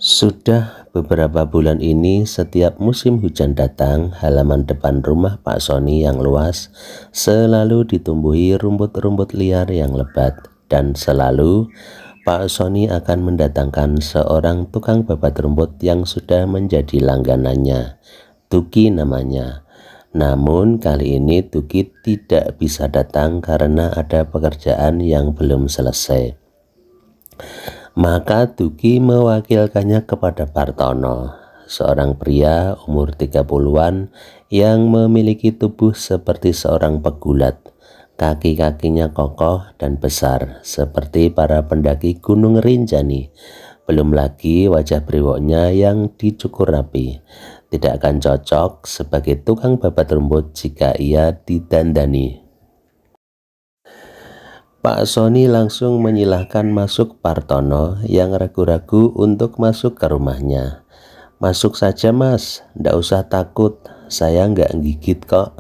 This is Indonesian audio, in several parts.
Sudah beberapa bulan ini setiap musim hujan datang, halaman depan rumah Pak Sony yang luas selalu ditumbuhi rumput-rumput liar yang lebat, dan selalu Pak Sony akan mendatangkan seorang tukang babat rumput yang sudah menjadi langganannya. Tuki namanya. Namun kali ini Tuki tidak bisa datang karena ada pekerjaan yang belum selesai. Maka Tuki mewakilkannya kepada Partono, seorang pria umur 30-an yang memiliki tubuh seperti seorang pegulat. Kaki-kakinya kokoh dan besar seperti para pendaki Gunung Rinjani. Belum lagi wajah brewoknya yang dicukur rapi. Tidak akan cocok sebagai tukang babat rumput jika ia didandani. Pak Sony langsung menyilahkan masuk Partono yang ragu-ragu untuk masuk ke rumahnya. "Masuk saja mas, ndak usah takut, saya nggak gigit kok,"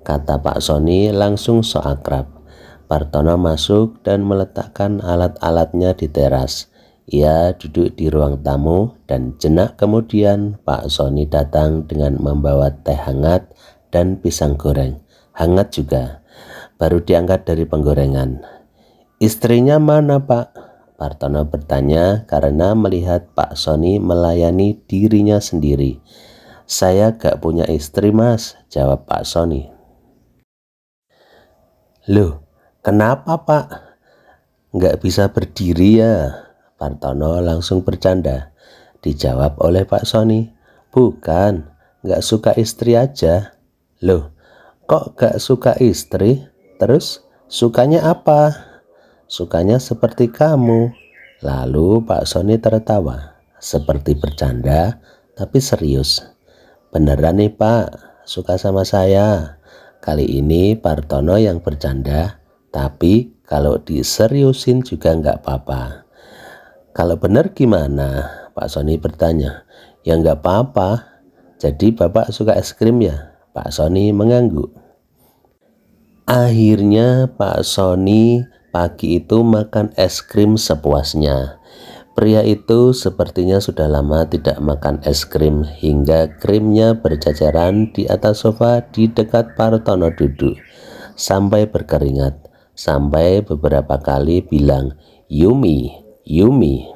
kata Pak Sony langsung so akrab. Partono masuk dan meletakkan alat-alatnya di teras. Ia duduk di ruang tamu dan jenak kemudian Pak Sony datang dengan membawa teh hangat dan pisang goreng. Hangat juga, baru diangkat dari penggorengan. "Istrinya mana Pak?" Partono bertanya karena melihat Pak Sony melayani dirinya sendiri. "Saya gak punya istri mas," jawab Pak Sony. "Loh, kenapa Pak? Gak bisa berdiri ya?" Partono langsung bercanda. Dijawab oleh Pak Sony, "Bukan, gak suka istri aja." "Loh, kok gak suka istri? Terus sukanya apa?" "Sukanya seperti kamu." Lalu Pak Sony tertawa, seperti bercanda tapi serius. "Beneran nih Pak, suka sama saya." Kali ini Partono yang bercanda, tapi kalau diseriusin juga nggak apa-apa. "Kalau bener gimana?" Pak Sony bertanya. "Ya nggak apa-apa. Jadi Bapak suka es krim ya?" Pak Sony mengangguk. Akhirnya Pak Sony pagi itu makan es krim sepuasnya. Pria itu sepertinya sudah lama tidak makan es krim hingga krimnya berceceran di atas sofa di dekat Partono duduk. Sampai berkeringat, sampai beberapa kali bilang, "Yumi, Yumi."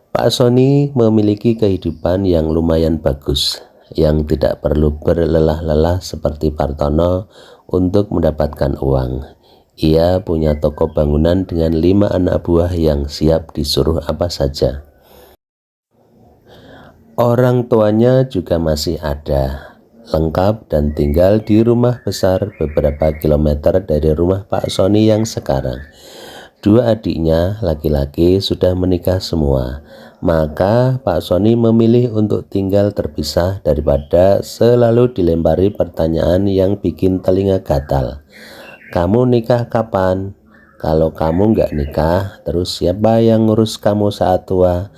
Pak Sony memiliki kehidupan yang lumayan bagus, yang tidak perlu berlelah-lelah seperti Partono untuk mendapatkan uang. Ia punya toko bangunan dengan 5 anak buah yang siap disuruh apa saja. Orang tuanya juga masih ada, lengkap dan tinggal di rumah besar beberapa kilometer dari rumah Pak Sony yang sekarang. 2 adiknya laki-laki sudah menikah semua. Maka Pak Sony memilih untuk tinggal terpisah daripada selalu dilempari pertanyaan yang bikin telinga gatal. "Kamu nikah kapan? Kalau kamu nggak nikah, terus siapa yang ngurus kamu saat tua?"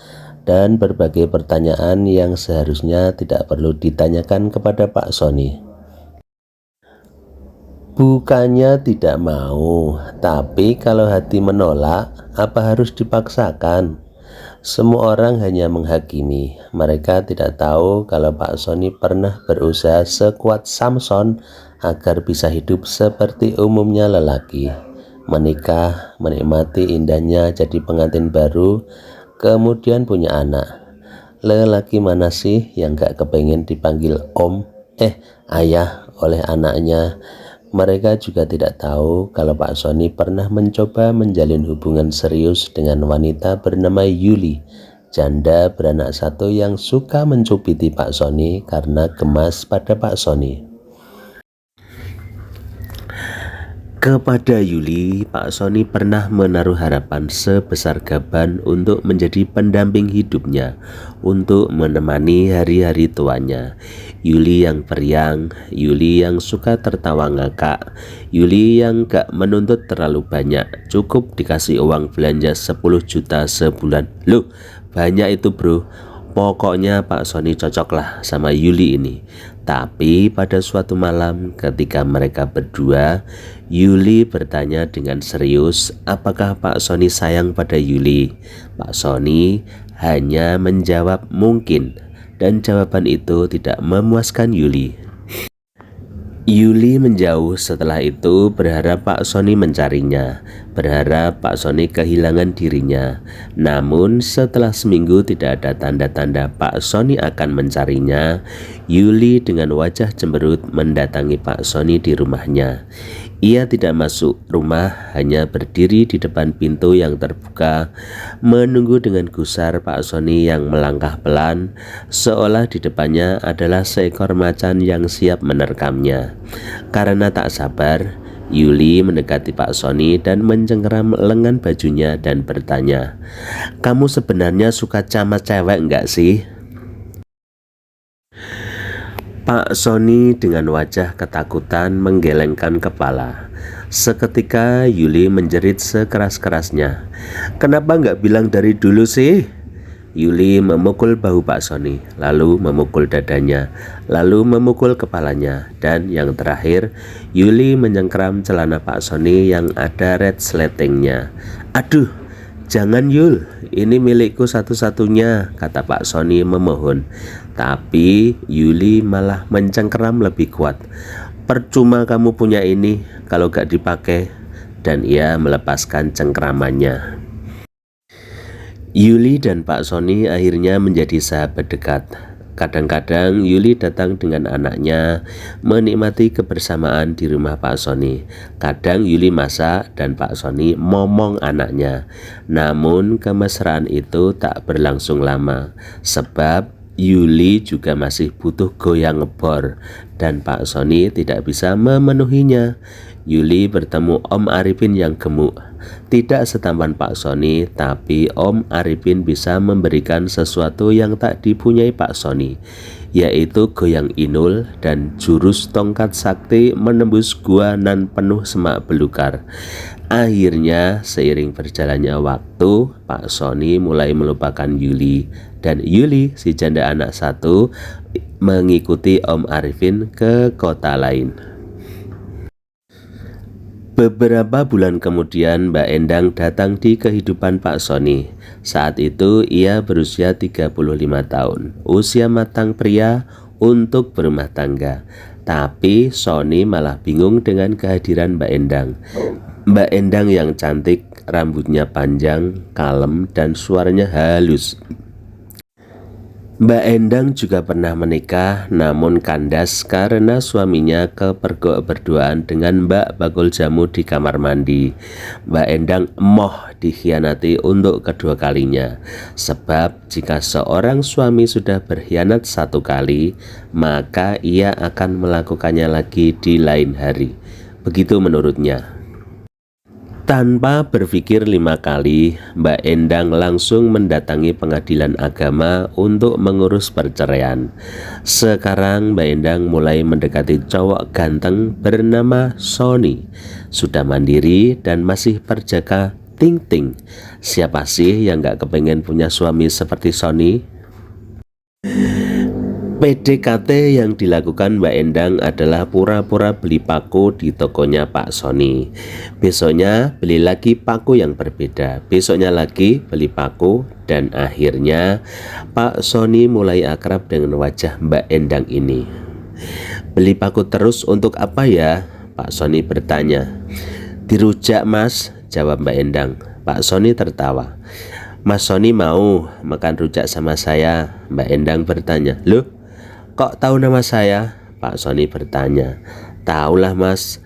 Dan berbagai pertanyaan yang seharusnya tidak perlu ditanyakan kepada Pak Sony. Bukannya tidak mau, tapi kalau hati menolak, apa harus dipaksakan? Semua orang hanya menghakimi. Mereka tidak tahu kalau Pak Sony pernah berusaha sekuat Samson agar bisa hidup seperti umumnya lelaki. Menikah, menikmati indahnya jadi pengantin baru, kemudian punya anak. Lelaki mana sih yang gak kepengen dipanggil ayah oleh anaknya? Mereka juga tidak tahu kalau Pak Sony pernah mencoba menjalin hubungan serius dengan wanita bernama Yuli, janda beranak satu yang suka mencubiti Pak Sony karena gemas pada Pak Sony. Kepada Yuli, Pak Sony pernah menaruh harapan sebesar gaban untuk menjadi pendamping hidupnya, untuk menemani hari-hari tuanya. Yuli yang periang, Yuli yang suka tertawa ngakak, Yuli yang gak menuntut terlalu banyak, cukup dikasih uang belanja 10 juta sebulan. Loh, banyak itu bro. Pokoknya Pak Sony cocoklah sama Yuli ini. Tapi pada suatu malam ketika mereka berdua, Yuli bertanya dengan serius apakah Pak Sony sayang pada Yuli. Pak Sony hanya menjawab mungkin, dan jawaban itu tidak memuaskan Yuli. Yuli menjauh setelah itu, berharap Pak Sony mencarinya, berharap Pak Sony kehilangan dirinya. Namun setelah seminggu tidak ada tanda-tanda Pak Sony akan mencarinya, Yuli dengan wajah cemberut mendatangi Pak Sony di rumahnya. Ia tidak masuk rumah, hanya berdiri di depan pintu yang terbuka, menunggu dengan gusar Pak Sony yang melangkah pelan, seolah di depannya adalah seekor macan yang siap menerkamnya. Karena tak sabar, Yuli mendekati Pak Sony dan mencengkeram lengan bajunya dan bertanya, "Kamu sebenarnya suka sama cewek enggak sih?" Pak Sony dengan wajah ketakutan menggelengkan kepala. Seketika Yuli menjerit sekeras-kerasnya, "Kenapa nggak bilang dari dulu sih?" Yuli memukul bahu Pak Sony, lalu memukul dadanya, lalu memukul kepalanya, dan yang terakhir Yuli menyengkeram celana Pak Sony yang ada resletingnya. "Aduh, jangan Yul, ini milikku satu-satunya," kata Pak Sony memohon. Tapi Yuli malah mencengkeram lebih kuat. "Percuma kamu punya ini kalau gak dipakai," dan ia melepaskan cengkeramannya. Yuli dan Pak Sony akhirnya menjadi sahabat dekat. Kadang-kadang Yuli datang dengan anaknya menikmati kebersamaan di rumah Pak Sony. Kadang Yuli masak dan Pak Sony momong anaknya. Namun kemesraan itu tak berlangsung lama, sebab Yuli juga masih butuh goyang ngebor dan Pak Sony tidak bisa memenuhinya. Yuli bertemu Om Arifin yang gemuk. Tidak setampan Pak Sony, tapi Om Arifin bisa memberikan sesuatu yang tak dipunyai Pak Sony, yaitu goyang inul dan jurus tongkat sakti menembus gua nan penuh semak belukar. Akhirnya seiring berjalannya waktu, Pak Sony mulai melupakan Yuli, dan Yuli, si janda anak satu, mengikuti Om Arifin ke kota lain. Beberapa bulan kemudian Mbak Endang datang di kehidupan Pak Sony. Saat itu ia berusia 35 tahun, usia matang pria untuk berumah tangga. Tapi Sony malah bingung dengan kehadiran Mbak Endang. Mbak Endang yang cantik, rambutnya panjang, kalem, dan suaranya halus. Mbak Endang juga pernah menikah, namun kandas karena suaminya kepergok berduaan dengan Mbak bakul jamu di kamar mandi. Mbak Endang emoh dikhianati untuk kedua kalinya, sebab jika seorang suami sudah berkhianat satu kali, maka ia akan melakukannya lagi di lain hari. Begitu menurutnya. Tanpa berpikir 5 kali, Mbak Endang langsung mendatangi pengadilan agama untuk mengurus perceraian. Sekarang Mbak Endang mulai mendekati cowok ganteng bernama Sony. Sudah mandiri dan masih perjaka ting-ting. Siapa sih yang gak kepengen punya suami seperti Sony? PDKT yang dilakukan Mbak Endang adalah pura-pura beli paku di tokonya Pak Sony. Besoknya beli lagi paku yang berbeda, besoknya lagi beli paku, dan akhirnya Pak Sony mulai akrab dengan wajah Mbak Endang ini. "Beli paku terus untuk apa ya?" Pak Sony bertanya. "Dirujak Mas," jawab Mbak Endang. Pak Sony tertawa. "Mas Sony mau makan rujak sama saya?" Mbak Endang bertanya. "Loh, kok tahu nama saya?" Pak Sony bertanya. "Taulah Mas,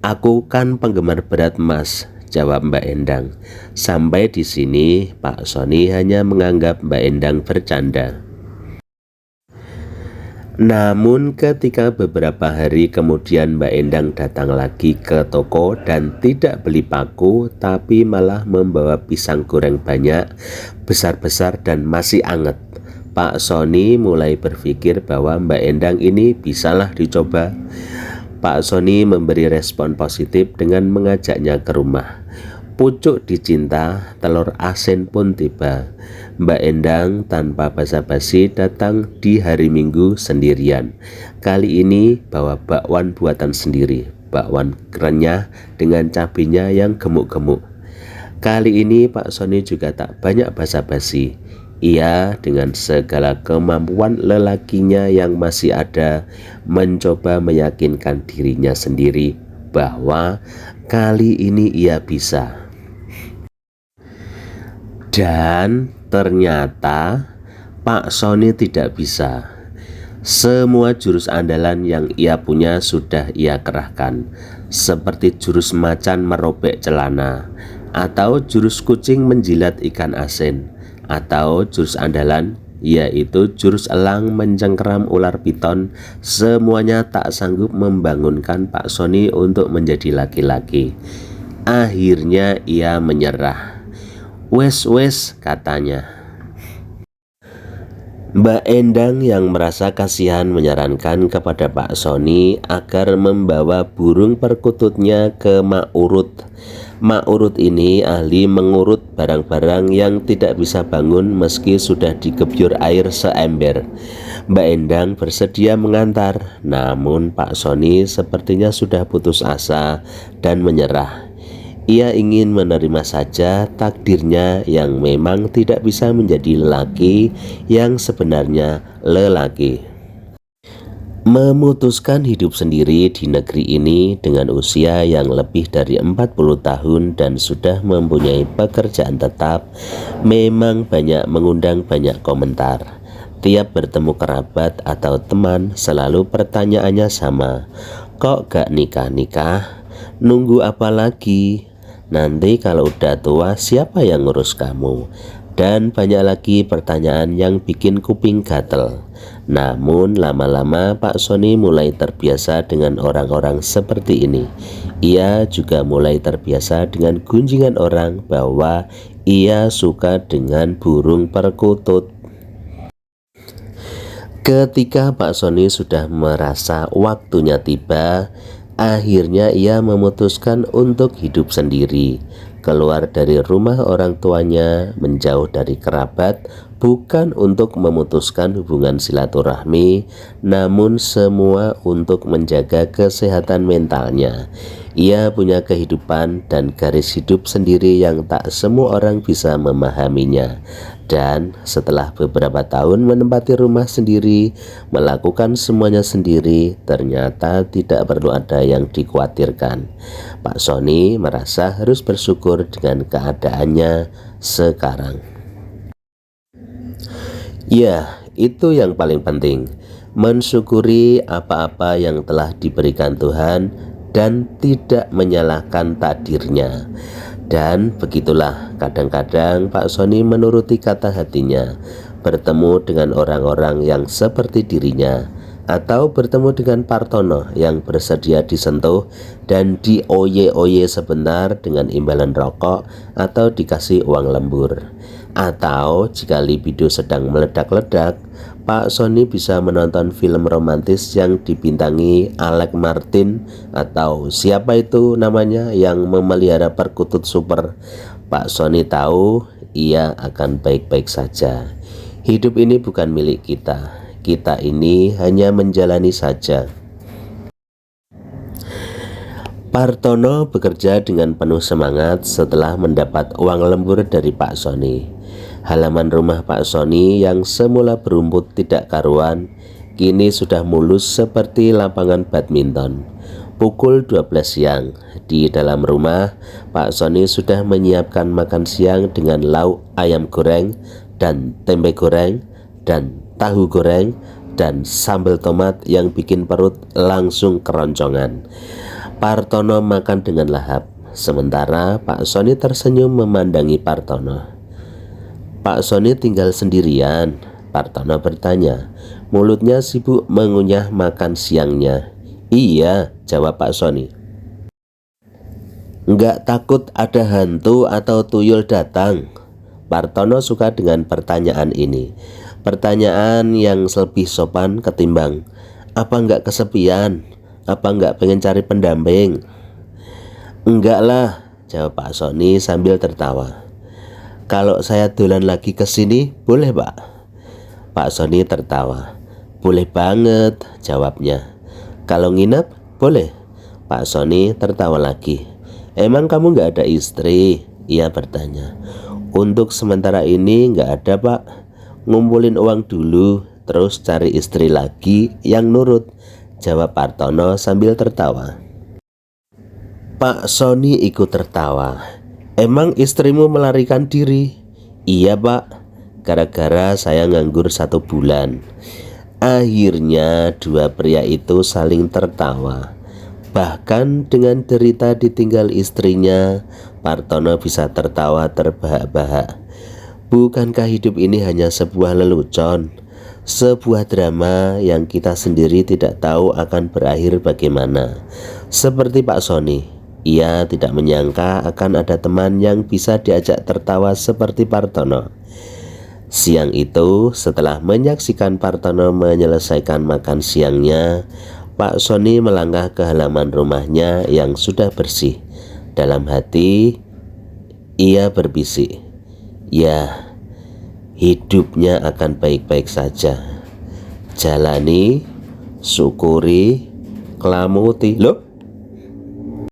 aku kan penggemar berat Mas," jawab Mbak Endang. Sampai di sini Pak Sony hanya menganggap Mbak Endang bercanda. Namun ketika beberapa hari kemudian Mbak Endang datang lagi ke toko dan tidak beli paku, tapi malah membawa pisang goreng banyak, besar-besar dan masih anget, Pak Sony mulai berpikir bahwa Mbak Endang ini bisalah dicoba. Pak Sony memberi respon positif dengan mengajaknya ke rumah. Pucuk dicinta, telur asin pun tiba. Mbak Endang tanpa basa-basi datang di hari Minggu sendirian. Kali ini bawa bakwan buatan sendiri, bakwan renyah dengan cabenya yang gemuk-gemuk. Kali ini Pak Sony juga tak banyak basa-basi. Ia dengan segala kemampuan lelakinya yang masih ada mencoba meyakinkan dirinya sendiri bahwa kali ini ia bisa. Dan ternyata Pak Sony tidak bisa. Semua jurus andalan yang ia punya sudah ia kerahkan, seperti jurus macan merobek celana, atau jurus kucing menjilat ikan asin, atau jurus andalan yaitu jurus elang mencengkeram ular piton. Semuanya tak sanggup membangunkan Pak Sony untuk menjadi laki-laki. Akhirnya ia menyerah. Wes, katanya. Mbak Endang yang merasa kasihan menyarankan kepada Pak Sony agar membawa burung perkututnya ke Mak Urut. Mak Urut ini ahli mengurut barang-barang yang tidak bisa bangun meski sudah digebyur air seember. Mbak Endang bersedia mengantar, namun Pak Sony sepertinya sudah putus asa dan menyerah. Ia ingin menerima saja takdirnya yang memang tidak bisa menjadi lelaki yang sebenarnya lelaki. Memutuskan hidup sendiri di negeri ini dengan usia yang lebih dari 40 tahun dan sudah mempunyai pekerjaan tetap memang banyak mengundang banyak komentar. Tiap bertemu kerabat atau teman selalu pertanyaannya sama, kok gak nikah-nikah? Nunggu apa lagi? Nanti kalau udah tua siapa yang ngurus kamu? Dan banyak lagi pertanyaan yang bikin kuping gatel. Namun lama-lama Pak Sony mulai terbiasa dengan orang-orang seperti ini. Ia juga mulai terbiasa dengan gunjingan orang bahwa ia suka dengan burung perkutut. Ketika Pak Sony sudah merasa waktunya tiba, akhirnya ia memutuskan untuk hidup sendiri, keluar dari rumah orang tuanya, menjauh dari kerabat, bukan untuk memutuskan hubungan silaturahmi, namun semua untuk menjaga kesehatan mentalnya. Ia punya kehidupan dan garis hidup sendiri yang tak semua orang bisa memahaminya. Dan setelah beberapa tahun menempati rumah sendiri, melakukan semuanya sendiri, ternyata tidak perlu ada yang dikhawatirkan. Pak Sony merasa harus bersyukur dengan keadaannya sekarang. Ya, itu yang paling penting, mensyukuri apa-apa yang telah diberikan Tuhan dan tidak menyalahkan takdirnya. Dan begitulah kadang-kadang Pak Sony menuruti kata hatinya, bertemu dengan orang-orang yang seperti dirinya, atau bertemu dengan Partono yang bersedia disentuh dan dioye-oye sebentar dengan imbalan rokok atau dikasih uang lembur. Atau jika libido sedang meledak-ledak, Pak Sony bisa menonton film romantis yang dibintangi Alec Martin atau siapa itu namanya yang memelihara perkutut super. Pak Sony tahu ia akan baik-baik saja. Hidup ini bukan milik kita. Kita ini hanya menjalani saja. Partono bekerja dengan penuh semangat setelah mendapat uang lembur dari Pak Sony. Halaman rumah Pak Sony yang semula berumput tidak karuan, kini sudah mulus seperti lapangan badminton. Pukul 12 siang, di dalam rumah, Pak Sony sudah menyiapkan makan siang dengan lauk ayam goreng dan tempe goreng dan tahu goreng dan sambal tomat yang bikin perut langsung keroncongan. Partono makan dengan lahap, sementara Pak Sony tersenyum memandangi Partono. Pak Sony tinggal sendirian? Partono bertanya. Mulutnya sibuk mengunyah makan siangnya. Iya, jawab Pak Sony. Enggak takut ada hantu atau tuyul datang? Partono suka dengan pertanyaan ini. Pertanyaan yang lebih sopan ketimbang apa enggak kesepian? Apa enggak pengen cari pendamping? Enggak lah, jawab Pak Sony sambil tertawa. Kalau saya dolan lagi ke sini, boleh Pak? Pak Sony tertawa. Boleh banget, jawabnya. Kalau nginep, boleh? Pak Sony tertawa lagi. Emang kamu nggak ada istri? Ia bertanya. Untuk sementara ini nggak ada Pak. Ngumpulin uang dulu, terus cari istri lagi yang nurut, jawab Partono sambil tertawa. Pak Sony ikut tertawa. Emang istrimu melarikan diri? Iya pak, gara-gara saya nganggur 1 bulan. Akhirnya dua pria itu saling tertawa. Bahkan dengan derita ditinggal istrinya, Partono bisa tertawa terbahak-bahak. Bukankah hidup ini hanya sebuah lelucon, sebuah drama yang kita sendiri tidak tahu akan berakhir bagaimana. Seperti Pak Sony, ia tidak menyangka akan ada teman yang bisa diajak tertawa seperti Partono. Siang itu, setelah menyaksikan Partono menyelesaikan makan siangnya, Pak Sony melangkah ke halaman rumahnya yang sudah bersih. Dalam hati, ia berbisik, ya, hidupnya akan baik-baik saja. Jalani, syukuri, kelamuti. Loh,